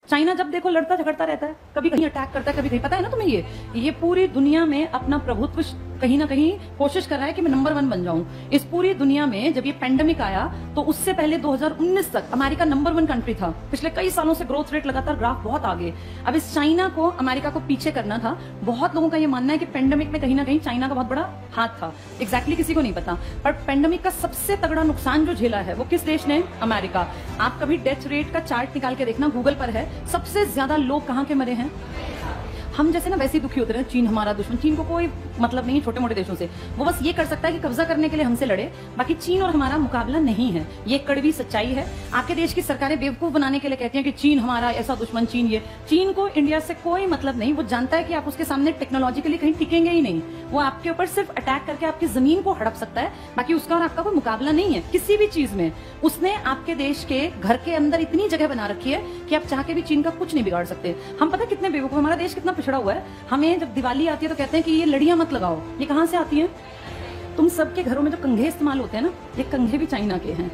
China जब देखो लड़ता झगड़ता रहता है, कभी कहीं अटैक करता है, कभी कहीं, पता है ना तुम्हें, ये पूरी दुनिया में अपना प्रभुत्व कहीं ना कहीं कोशिश कर रहा है कि मैं नंबर 1 बन जाऊं। इस पूरी दुनिया में जब ये पेंडेमिक आया तो उससे पहले 2019 तक अमेरिका नंबर 1 कंट्री था। पिछले कई सालों से ग्रोथ रेट लगातार ग्राफ बहुत आगे। अब इस चाइना को अमेरिका को पीछे करना था। बहुत लोगों का ये मानना है कि पेंडेमिक में कहीं ना कहीं चाइना का बहुत बड़ा हाथ था। एग्जैक्टली किसी को नहीं पता, पर पेंडेमिक का सबसे तगड़ा नुकसान जो झेला है वो किस देश ने? अमेरिका। आप कभी डेथ रेट का चार्ट निकाल के देखना, गूगल पर है, सबसे ज्यादा लोग कहां के मरे हैं? हम जैसे ना वैसे ही दुखी होते रहे, चीन हमारा दुश्मन, चीन को कोई मतलब नहीं छोटे मोटे देशों से, वो बस ये कर सकता है कि कब्जा करने के लिए हमसे लड़े, बाकी चीन और हमारा मुकाबला नहीं है। ये कड़वी सच्चाई है। आपके देश की सरकारें बेवकूफ बनाने के लिए कहती हैं कि चीन हमारा ऐसा दुश्मन, चीन ये। चीन को इंडिया से कोई मतलब नहीं। वो जानता है कि आप उसके सामने टेक्नोलॉजिकली कहीं टिकेंगे ही नहीं। वो आपके ऊपर सिर्फ अटैक करके आपकी जमीन को हड़प सकता है, बाकी उसका और आपका कोई मुकाबला नहीं है किसी भी चीज में। उसने आपके देश के घर के अंदर इतनी जगह बना रखी है कि आप चाह के भी चीन का कुछ नहीं बिगाड़ सकते। हम पता कितने बेवकूफ, हमारा देश कितना पिछड़ा हुआ है। हमें जब दिवाली आती है तो कहते हैं कि ये लड़ियां मत लगाओ। ये कहां से आती है? तुम सबके घरों में जो कंघे इस्तेमाल होते हैं ना, ये कंघे भी चाइना के हैं।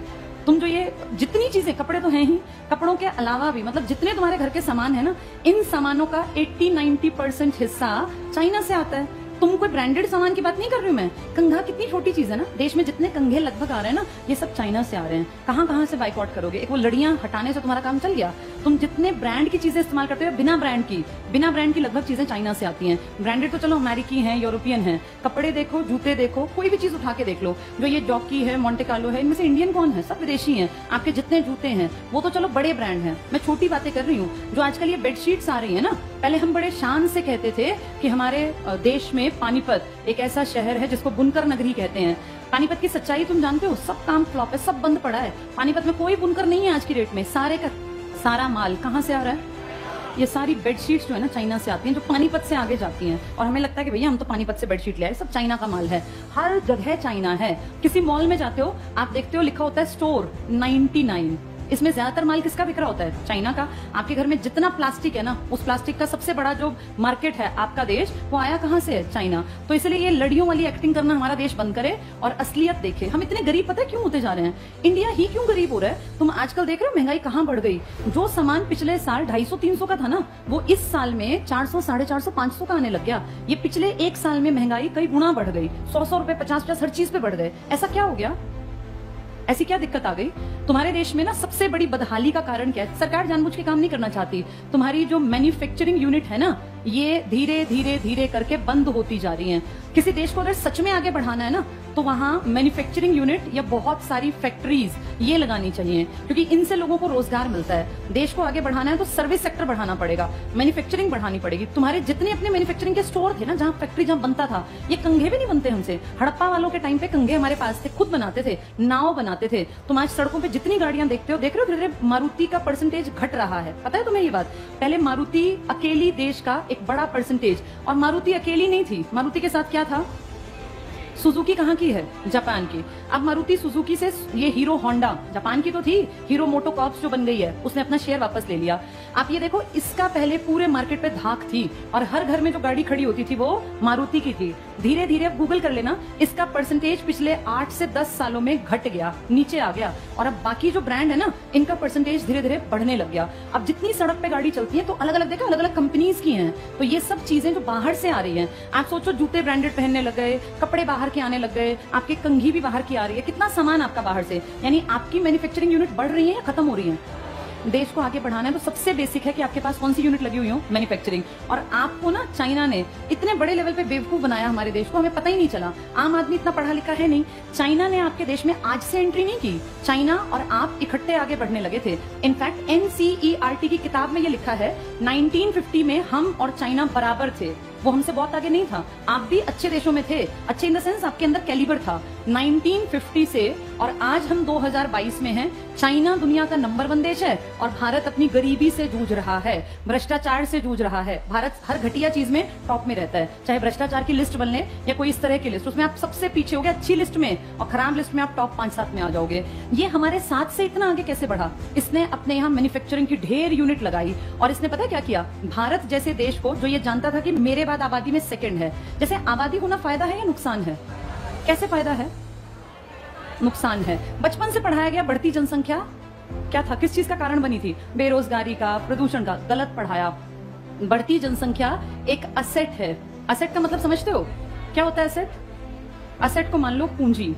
तुम जो ये जितनी चीजें, कपड़े तो हैं ही, कपड़ों के अलावा भी मतलब जितने तुम्हारे घर के सामान है ना, इन सामानों का 80-90% हिस्सा चाइना से आता है। तुम कोई ब्रांडेड सामान की बात नहीं कर रही हूं मैं। कंघा कितनी छोटी चीज है ना, देश में जितने कंघे लगभग आ रहे हैं ना, ये सब चाइना से आ रहे हैं। कहां कहां से बाइकआउट करोगे? एक वो लड़ियां हटाने से तुम्हारा काम चल गया। तुम जितने ब्रांड की चीजें इस्तेमाल करते हो, बिना ब्रांड की लगभग चीजें चाइना से आती हैं। ब्रांडेड तो चलो अमेरिकी हैं, यूरोपियन हैं। कपड़े देखो, जूते देखो, कोई भी चीज उठा के देख लो, जो ये जॉकी है, मोंटे कार्लो है, इनमें से इंडियन कौन है? सब विदेशी हैं। आपके जितने जूते हैं वो तो चलो बड़े ब्रांड हैं। मैं छोटी बातें कर रही हूँ। जो आजकल ये बेडशीट्स आ रही है ना, पहले हम बड़े शान से कहते थे कि हमारे देश में पानीपत एक ऐसा शहर है जिसको बुनकर नगरी कहते हैं। पानीपत की सच्चाई तुम जानते हो, सब काम फ्लॉप है, सब बंद पड़ा है। पानीपत में कोई बुनकर नहीं है आज की डेट में। सारे का सारा माल कहां से आ रहा है? ये सारी बेडशीट्स जो है ना, चाइना से आती हैं, जो पानीपत से आगे जाती हैं। और हमें लगता है कि भैया हम तो पानीपत से बेडशीट ले आए, सब चाइना का माल है। हर जगह चाइना है। किसी मॉल में जाते हो, आप देखते हो लिखा होता है स्टोर 99। इसमें ज्यादातर माल किसका बिक रहा होता है? चाइना का। आपके घर में जितना प्लास्टिक है ना, उस प्लास्टिक का सबसे बड़ा जो मार्केट है आपका देश, वो आया कहां से है? चाइना। तो इसलिए ये लड़ियों वाली एक्टिंग करना हमारा देश बंद करे और असलियत देखे। हम इतने गरीब पता है क्यों होते जा रहे हैं? इंडिया ही क्यों गरीब हो रहा है? तुम आजकल देख रहे हो महंगाई कहां बढ़ गई। जो सामान पिछले साल 250-300 का था ना, वो इस साल में 400, 450, 500 का आने लग गया। ये पिछले एक साल में महंगाई कई गुना बढ़ गई। 100 रुपए, 50 हर चीज पे बढ़ गए। ऐसा क्या हो गया? ऐसी क्या दिक्कत आ गई? तुम्हारे देश में ना सबसे बड़ी बदहाली का कारण क्या है? सरकार जानबूझ के काम नहीं करना चाहती। तुम्हारी जो मैन्युफैक्चरिंग यूनिट है ना, ये धीरे धीरे धीरे करके बंद होती जा रही हैं। किसी देश को अगर सच में आगे बढ़ाना है ना, तो वहां मैन्युफैक्चरिंग यूनिट या बहुत सारी फैक्ट्रीज ये लगानी चाहिए, क्योंकि इनसे लोगों को रोजगार मिलता है। देश को आगे बढ़ाना है तो सर्विस सेक्टर बढ़ाना पड़ेगा, मैन्युफैक्चरिंग बढ़ानी पड़ेगी। तुम्हारे जितने अपने मैन्युफैक्चरिंग के स्टोर थे ना, जहां फैक्ट्री जहां बनता था, ये कंघे भी नहीं बनते हमसे। हड़प्पा वालों के टाइम पे कंघे हमारे पास थे, खुद बनाते थे, नाव बनाते थे। तुम आज सड़कों पे जितनी गाड़ियां देखते हो, देख रहे हो धीरे धीरे मारुति का परसेंटेज घट रहा है। पता है तुम्हें ये बात? पहले मारुति अकेली देश का एक बड़ा परसेंटेज, और मारुति अकेली नहीं थी। मारुति के साथ क्या था? सुजुकी कहाँ की है? जापान की। अब मारुति सुजुकी से ये हीरो होंडा, जापान की तो थी, हीरो मोटोकॉर्प्स जो बन गई है, उसने अपना शेयर वापस ले लिया। आप ये देखो, इसका पहले पूरे मार्केट पे धाक थी और हर घर में जो गाड़ी खड़ी होती थी वो मारुति की थी। धीरे धीरे अब गूगल कर लेना, इसका परसेंटेज पिछले 8 से 10 सालों में घट गया, नीचे आ गया। और अब बाकी जो ब्रांड है ना, इनका परसेंटेज धीरे धीरे बढ़ने लग गया। अब जितनी सड़क पे गाड़ी चलती है तो अलग अलग देखा, अलग अलग कंपनीज की हैं। तो ये सब चीजें जो बाहर से आ रही हैं, आप सोचो जूते ब्रांडेड पहनने लग गए, कपड़े बाहर के आने लग गए, आपकी कंघी भी बाहर की आ रही है। कितना सामान आपका बाहर से, यानी आपकी मैन्युफैक्चरिंग यूनिट बढ़ रही है या खत्म हो रही है? देश को आगे बढ़ाना है तो सबसे बेसिक है कि आपके पास कौन सी यूनिट लगी हुई हो, मैन्युफैक्चरिंग। और आपको ना चाइना ने इतने बड़े लेवल पे बेवकूफ बनाया हमारे देश को, हमें पता ही नहीं चला। आम आदमी इतना पढ़ा लिखा है नहीं। चाइना ने आपके देश में आज से एंट्री नहीं की। चाइना और आप इकट्ठे आगे बढ़ने लगे थे। इनफैक्ट NCERT की किताब में ये लिखा है 1950 में हम और चाइना बराबर थे। वो हमसे बहुत आगे नहीं था। आप भी अच्छे देशों में थे, अच्छे इन द सेंस आपके अंदर कैलिबर था। 1950 से और आज हम 2022 में हैं। चाइना दुनिया का नंबर 1 देश है और भारत अपनी गरीबी से जूझ रहा है, भ्रष्टाचार से जूझ रहा है। भारत हर घटिया चीज में टॉप में रहता है, चाहे भ्रष्टाचार की लिस्ट बन ले या कोई इस तरह की लिस्ट, उसमें आप सबसे पीछे हो गए अच्छी लिस्ट में, और खराब लिस्ट में आप टॉप 5-7 में आ जाओगे। ये हमारे साथ से इतना आगे कैसे बढ़ा? इसने अपने यहाँ मैन्युफैक्चरिंग की ढेर यूनिट लगाई और इसने पता क्या किया? भारत जैसे देश को, जो ये जानता था कि मेरे बाद आबादी में सेकंड है, जैसे आबादी होना फायदा है या नुकसान है? कैसे फायदा है? नुकसान है। बचपन से पढ़ाया गया बढ़ती जनसंख्या क्या था, किस चीज का कारण बनी थी? बेरोजगारी का, प्रदूषण का। गलत पढ़ाया। बढ़ती जनसंख्या एक असेट है। असेट का मतलब समझते हो क्या होता है असेट? असेट को मान लो पूंजी।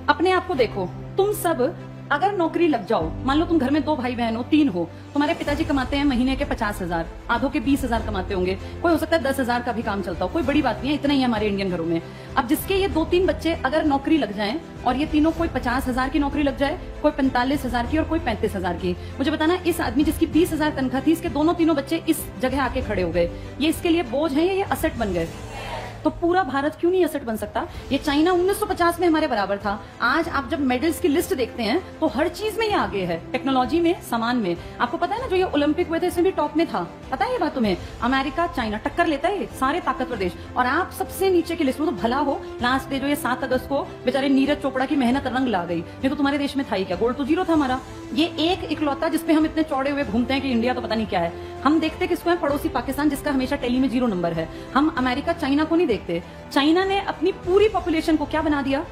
अपने आप को देखो, तुम सब अगर नौकरी लग जाओ, मान लो तुम घर में 2 भाई बहन हो, 3 हो, तुम्हारे पिताजी कमाते हैं महीने के 50,000, आधों के 20,000 कमाते होंगे, कोई हो सकता है 10,000 का भी काम चलता हो, कोई बड़ी बात नहीं है, इतना ही है हमारे इंडियन घरों में। अब जिसके ये 2-3 बच्चे अगर नौकरी लग जाएं और ये तीनों, कोई 50,000 की नौकरी लग जाए, कोई 45,000 की और कोई 35,000 की, मुझे बताना इस आदमी जिसकी 20,000 तनख्वाह थी, इसके तीनों बच्चे इस जगह आके खड़े हो गए, ये इसके लिए बोझ है या ये असेट बन गए? तो पूरा भारत क्यों नहीं असेट बन सकता? ये चाइना 1950 में हमारे बराबर था। आज आप जब मेडल्स की लिस्ट देखते हैं तो हर चीज में ये आगे है, टेक्नोलॉजी में, सामान में। आपको पता है ना, जो ये ओलंपिक हुए थे इसमें भी टॉप में था, पता है ये बात तुम्हें? अमेरिका, चाइना टक्कर लेता है, सारे ताकतवर देश, और आप सबसे नीचे की लिस्ट में। तो भला हो लास्ट डे जो ये 7 अगस्त को बेचारे नीरज चोपड़ा की मेहनत रंग ला गई, नहीं तो तुम्हारे देश में था ही क्या? गोल्ड तो 0 था हमारा। ये एक इकलौता जिसपे हम इतने चौड़े हुए घूमते हैं कि इंडिया तो पता नहीं क्या है। हम देखते किसको है? पड़ोसी पाकिस्तान, जिसका हमेशा टेली में 0 नंबर है। हम अमेरिका, चाइना को नहीं देखते। चाइना ने अपनी पूरी पॉपुलेशन को क्या बना दिया?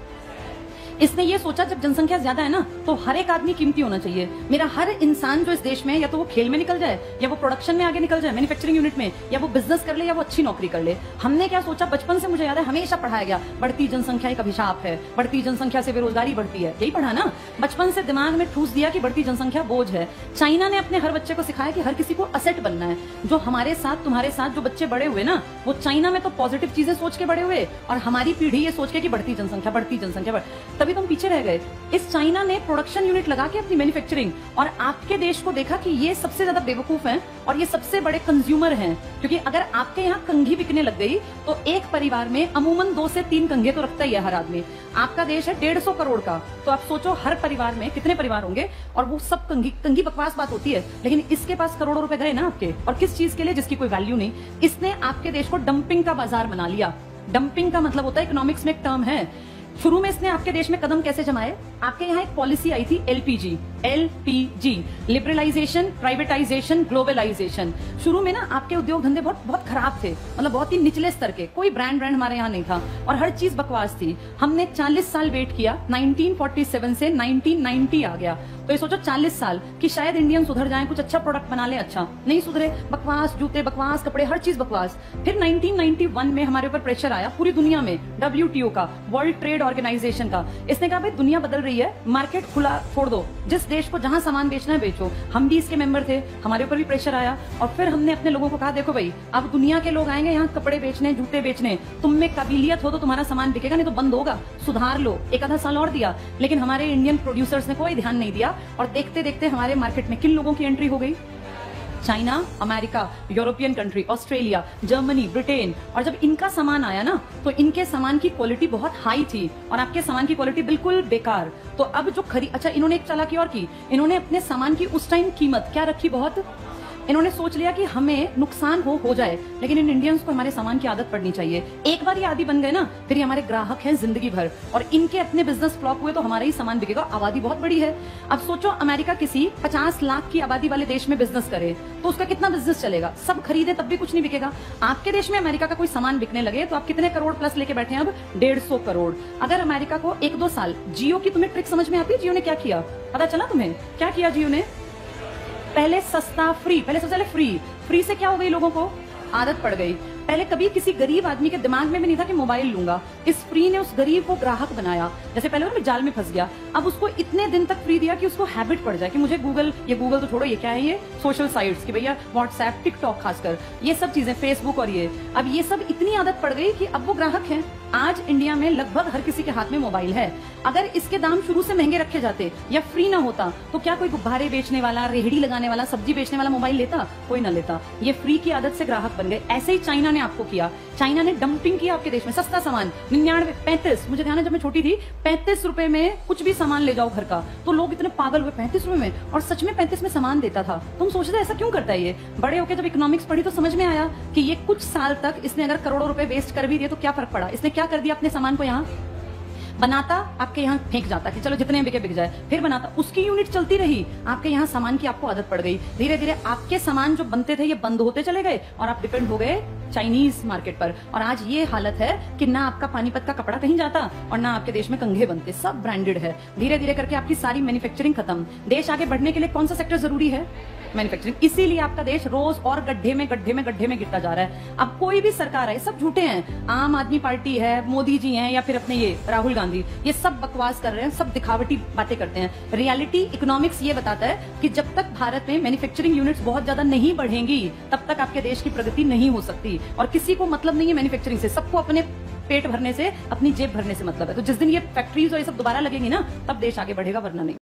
इसने ये सोचा जब जनसंख्या ज्यादा है ना, तो हर एक आदमी कीमती होना चाहिए। मेरा हर इंसान जो इस देश में, या तो वो खेल में निकल जाए, या वो प्रोडक्शन में आगे निकल जाए, मैन्युफैक्चरिंग यूनिट में, या वो बिजनेस कर ले, या वो अच्छी नौकरी कर ले। हमने क्या सोचा? बचपन से मुझे याद है हमेशा पढ़ाया गया, बढ़ती जनसंख्या एक अभिशाप है, बढ़ती जनसंख्या से बेरोजगारी बढ़ती है। यही पढ़ा ना, बचपन से दिमाग में ठूस दिया कि बढ़ती जनसंख्या बोझ है। चाइना ने अपने हर बच्चे को सिखाया कि हर किसी को असेट बनना है। जो हमारे साथ, तुम्हारे साथ जो बच्चे बड़े हुए ना, वो चाइना में तो पॉजिटिव चीजें सोच के बड़े हुए, और हमारी पीढ़ी ये सोच के कि बढ़ती जनसंख्या, बढ़ती जनसंख्या, तभी तुम पीछे रह गए। इस चाइना ने प्रोडक्शन यूनिट लगा के अपनी मैन्युफैक्चरिंग, और आपके देश को देखा कि ये सबसे ज्यादा बेवकूफ हैं और ये सबसे बड़े कंज्यूमर हैं। क्योंकि अगर आपके यहाँ कंघी बिकने लग गई तो एक परिवार में अमूमन 2 से 3 कंघे तो रखता ही है हर आदमी। आपका देश है 150 करोड़ का, तो आप सोचो हर परिवार में कितने परिवार होंगे, और वो सब कंघी बकवास बात होती है, लेकिन इसके पास करोड़ों रुपए गए ना आपके, और किस चीज के लिए? जिसकी कोई वैल्यू नहीं। इसने आपके देश को डंपिंग का बाजार बना लिया। डंपिंग का मतलब होता है, इकोनॉमिक्स में एक टर्म है। शुरू में इसने आपके देश में कदम कैसे जमाए? आपके यहाँ एक पॉलिसी आई थी एलपीजी, लिबरलाइजेशन, प्राइवेटाइजेशन, ग्लोबलाइजेशन। शुरू में ना आपके उद्योग धंधे बहुत खराब थे, मतलब बहुत ही निचले स्तर के, कोई ब्रांड हमारे यहाँ नहीं था, और हर चीज बकवास थी। हमने 40 साल वेट किया, 1947 से 1990 आ गया। तो ये सोचो 40 साल कि शायद इंडियन सुधर जाएं, कुछ अच्छा प्रोडक्ट बना ले। अच्छा नहीं सुधरे, बकवास जूते, बकवास कपड़े, हर चीज बकवास। फिर 1991 में हमारे ऊपर प्रेशर आया पूरी दुनिया में, WTO का, वर्ल्ड ट्रेड ऑर्गेनाइजेशन का। इसने कहा भाई दुनिया बदल रही है, मार्केट खुला छोड़ दो, जिस देश को जहां सामान बेचना है बेचो। हम भी इसके मेंबर थे, हमारे ऊपर भी प्रेशर आया, और फिर हमने अपने लोगों को कहा देखो भाई, अब दुनिया के लोग आएंगे यहाँ कपड़े बेचने, जूते बेचने, तुम में काबिलियत हो तो तुम्हारा सामान बिकेगा, नहीं तो बंद होगा, सुधार लो। एक आधा साल और दिया, लेकिन हमारे इंडियन प्रोड्यूसर्स ने कोई ध्यान नहीं दिया, और देखते देखते हमारे मार्केट में किन लोगों की एंट्री हो गई? China, America, European country, Australia, Germany, Britain. और जब इनका सामान आया ना, तो इनके सामान की क्वालिटी बहुत हाई थी और आपके सामान की क्वालिटी बिल्कुल बेकार। तो अब जो अच्छा, इन्होंने एक चालाकी और की, इन्होंने अपने सामान की उस टाइम कीमत क्या रखी? बहुत। इन्होंने सोच लिया कि हमें नुकसान हो जाए, लेकिन इन इंडियंस को हमारे सामान की आदत पड़नी चाहिए। एक बार ये आदी बन गए ना, फिर ये हमारे ग्राहक हैं जिंदगी भर, और इनके अपने बिजनेस फ्लॉप हुए तो हमारा ही सामान बिकेगा। आबादी बहुत बड़ी है। अब सोचो अमेरिका किसी 50 लाख की आबादी वाले देश में बिजनेस करे तो उसका कितना बिजनेस चलेगा? सब खरीदे तब भी कुछ नहीं बिकेगा। आपके देश में अमेरिका का कोई सामान बिकने लगे तो आप कितने करोड़ प्लस लेके बैठे हैं? अब 150 करोड़। अगर अमेरिका को 1-2 साल, जियो की तुम्हें ट्रिक समझ में आती है? जियो ने क्या किया पता चला तुम्हें? क्या किया जियो ने? पहले सस्ता, फ्री, पहले सबसे पहले फ्री से क्या हो गई? लोगों को आदत पड़ गई। पहले कभी किसी गरीब आदमी के दिमाग में भी नहीं था कि मोबाइल लूंगा। इस फ्री ने उस गरीब को ग्राहक बनाया। जैसे पहले वो जाल में फंस गया, अब उसको इतने दिन तक फ्री दिया कि उसको हैबिट पड़ जाए कि मुझे गूगल तो छोड़ो, ये क्या है, ये सोशल साइट्स की भैया, व्हाट्सएप, टिकटॉक, खासकर ये सब चीजें, फेसबुक, और ये अब ये सब इतनी आदत पड़ गई कि अब वो ग्राहक हैं। आज इंडिया में लगभग हर किसी के हाथ में मोबाइल है। अगर इसके दाम शुरू से महंगे रखे जाते या फ्री ना होता तो क्या कोई गुब्बारे बेचने वाला, रेहड़ी लगाने वाला, सब्जी बेचने वाला मोबाइल लेता? कोई ना लेता। ये फ्री की आदत से ग्राहक बन गए। ऐसे ही चाइना ने आपको किया। चाइना ने डंपिंग किया आपके देश में। सस्ता सामान 99, 35, मुझे ध्यान है जब मैं छोटी थी, 35 रुपए में कुछ भी सामान ले जाओ घर का, तो लोग इतने पागल हुए, 35 रुपए में, और सच में 35 में सामान देता था। तुम सोचते ऐसा क्यों करता है ये? बड़े होकर जब इकोनॉमिक्स पढ़ी तो समझ में आया कि ये कुछ साल तक इसने अगर करोड़ों रुपए वेस्ट कर भी दिए तो क्या फर्क पड़ा? इसने क्या कर दिया अपने सामान को? यहाँ बनाता आपके यहाँ फेंक जाता कि चलो जितने बिके बिक जाए, फिर बनाता, उसकी यूनिट चलती रही, आपके यहाँ सामान की आपको आदत पड़ गई, धीरे धीरे आपके सामान जो बनते थे ये बंद होते चले गए और आप डिपेंड हो गए चाइनीज मार्केट पर। और आज ये हालत है कि ना आपका पानीपत का कपड़ा कहीं जाता और ना आपके देश में कंघे बनते, सब ब्रांडेड है। धीरे धीरे करके आपकी सारी मैन्युफैक्चरिंग खत्म। देश आगे बढ़ने के लिए कौन सा सेक्टर जरूरी है? मैन्युफैक्चरिंग। इसीलिए आपका देश रोज और गड्ढे में गिरता जा रहा है। अब कोई भी सरकार है, सब झूठे हैं, आम आदमी पार्टी है, मोदी जी हैं या फिर अपने ये राहुल गांधी, ये सब बकवास कर रहे हैं, सब दिखावटी बातें करते हैं। रियलिटी इकोनॉमिक्स ये बताता है कि जब तक भारत में मैन्युफैक्चरिंग यूनिट्स बहुत ज्यादा नहीं बढ़ेंगी तब तक आपके देश की प्रगति नहीं हो सकती। और किसी को मतलब नहीं है मैन्युफैक्चरिंग से, सबको अपने पेट भरने से, अपनी जेब भरने से मतलब है। तो जिस दिन ये फैक्ट्रीज और ये सब दोबारा लगेंगी ना, तब देश आगे बढ़ेगा, वरना नहीं।